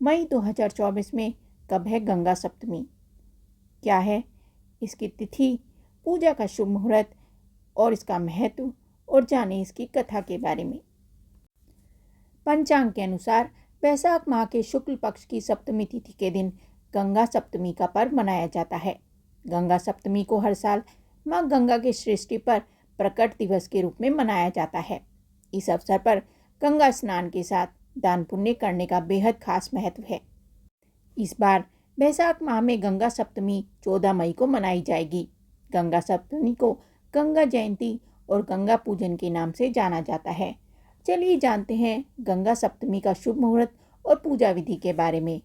मई 2024 में कब है गंगा सप्तमी, क्या है इसकी तिथि, पूजा का शुभ मुहूर्त और इसका महत्व, और जाने इसकी कथा के बारे में। पंचांग के अनुसार वैशाख माह के शुक्ल पक्ष की सप्तमी तिथि के दिन गंगा सप्तमी का पर्व मनाया जाता है। गंगा सप्तमी को हर साल माँ गंगा की सृष्टि पर प्रकट दिवस के रूप में मनाया जाता है। इस अवसर पर गंगा स्नान के साथ दान पुण्य करने का बेहद खास महत्व है। इस बार वैशाख माह में गंगा सप्तमी 14 मई को मनाई जाएगी। गंगा सप्तमी को गंगा जयंती और गंगा पूजन के नाम से जाना जाता है। चलिए जानते हैं गंगा सप्तमी का शुभ मुहूर्त और पूजा विधि के बारे में।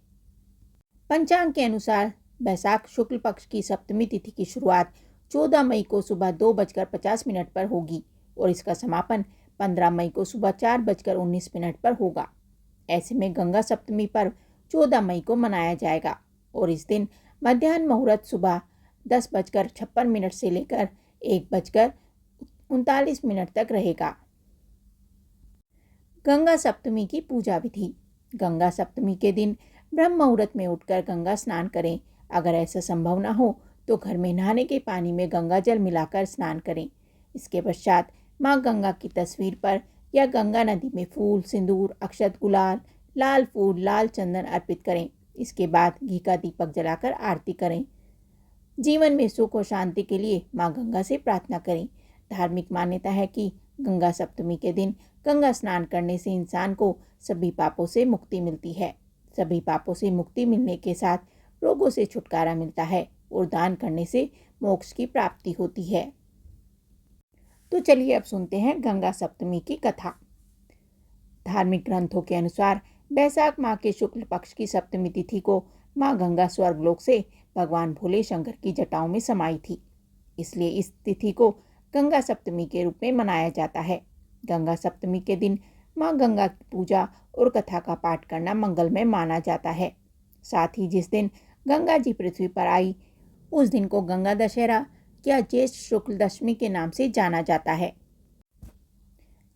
पंचांग के अनुसार वैशाख शुक्ल पक्ष की सप्तमी तिथि की शुरुआत 14 मई को सुबह 2:50 पर होगी और इसका समापन 15 मई को सुबह 4:19 पर होगा। ऐसे में गंगा सप्तमी पर्व 14 मई को मनाया जाएगा और इस दिन मध्याह्न मुहूर्त सुबह 10:56 से लेकर 1:39 तक रहेगा। गंगा सप्तमी की पूजा विधि। गंगा सप्तमी के दिन ब्रह्म मुहूर्त में उठकर गंगा स्नान करें। अगर ऐसा संभव न हो तो घर में नहाने के पानी में गंगा जल मिलाकर स्नान करें। इसके पश्चात माँ गंगा की तस्वीर पर या गंगा नदी में फूल, सिंदूर, अक्षत, गुलाल, लाल फूल, लाल चंदन अर्पित करें। इसके बाद घी का दीपक जलाकर आरती करें। जीवन में सुख और शांति के लिए माँ गंगा से प्रार्थना करें। धार्मिक मान्यता है कि गंगा सप्तमी के दिन गंगा स्नान करने से इंसान को सभी पापों से मुक्ति मिलती है। सभी पापों से मुक्ति मिलने के साथ रोगों से छुटकारा मिलता है और दान करने से मोक्ष की प्राप्ति होती है। तो चलिए अब सुनते हैं गंगा सप्तमी की कथा। धार्मिक ग्रंथों के अनुसार वैशाख माह के शुक्ल पक्ष की सप्तमी तिथि को माँ गंगा स्वर्गलोक से भगवान भोले शंकर की जटाओं में समाई थी, इसलिए इस तिथि को गंगा सप्तमी के रूप में मनाया जाता है। गंगा सप्तमी के दिन माँ गंगा की पूजा और कथा का पाठ करना मंगलमय माना जाता है। साथ ही जिस दिन गंगा जी पृथ्वी पर आई उस दिन को गंगा दशहरा या ज्येष्ठ शुक्ल दशमी के नाम से जाना जाता है।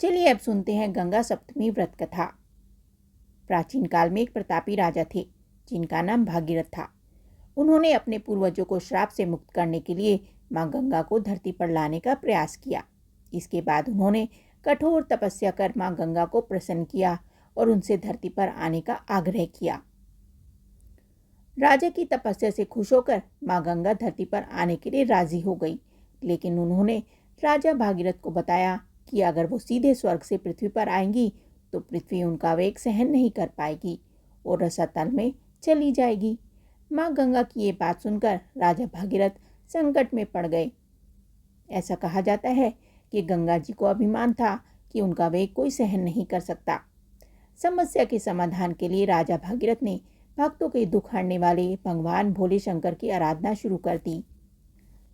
चलिए अब सुनते हैं गंगा सप्तमी व्रत कथा। प्राचीन काल में एक प्रतापी राजा थे जिनका नाम भागीरथ था। उन्होंने अपने पूर्वजों को श्राप से मुक्त करने के लिए माँ गंगा को धरती पर लाने का प्रयास किया। इसके बाद उन्होंने कठोर तपस्या कर माँ गंगा को प्रसन्न किया और उनसे धरती पर आने का आग्रह किया। राजा की तपस्या से खुश होकर माँ गंगा धरती पर आने के लिए राजी हो गई, लेकिन उन्होंने राजा भागीरथ को बताया कि अगर वो सीधे स्वर्ग से पृथ्वी पर आएंगी तो पृथ्वी उनका वेग सहन नहीं कर पाएगी और रसातल में चली जाएगी। माँ गंगा की ये बात सुनकर राजा भागीरथ संकट में पड़ गए। ऐसा कहा जाता है कि गंगा जी को अभिमान था कि उनका वेग कोई सहन नहीं कर सकता। समस्या के समाधान के लिए राजा भागीरथ ने भक्तों के दुख हरने वाले भगवान भोले शंकर की आराधना शुरू कर दी।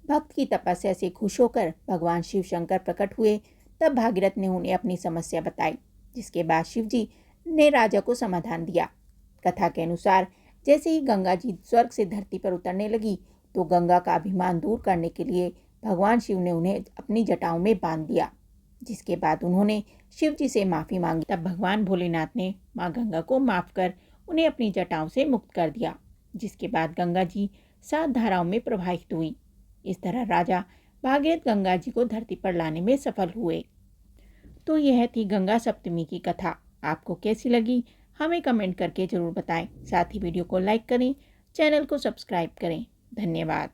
भक्त की तपस्या से खुश होकर भगवान शिव शंकर प्रकट हुए। तब भागीरथ ने उन्हें अपनी समस्या बताई, जिसके बाद शिव जी ने राजा को समाधान दिया। कथा के अनुसार जैसे ही गंगा जी स्वर्ग से धरती पर उतरने लगी तो गंगा का अभिमान दूर करने के लिए भगवान शिव ने उन्हें अपनी जटाओं में बांध दिया, जिसके बाद उन्होंने शिव जी से माफ़ी मांगी। तब भगवान भोलेनाथ ने माँ गंगा को माफ़ कर उन्हें अपनी जटाओं से मुक्त कर दिया, जिसके बाद गंगा जी 7 धाराओं में प्रवाहित हुई। इस तरह राजा भागीरथ गंगा जी को धरती पर लाने में सफल हुए। तो यह थी गंगा सप्तमी की कथा। आपको कैसी लगी हमें कमेंट करके ज़रूर बताएं। साथ ही वीडियो को लाइक करें, चैनल को सब्सक्राइब करें। धन्यवाद।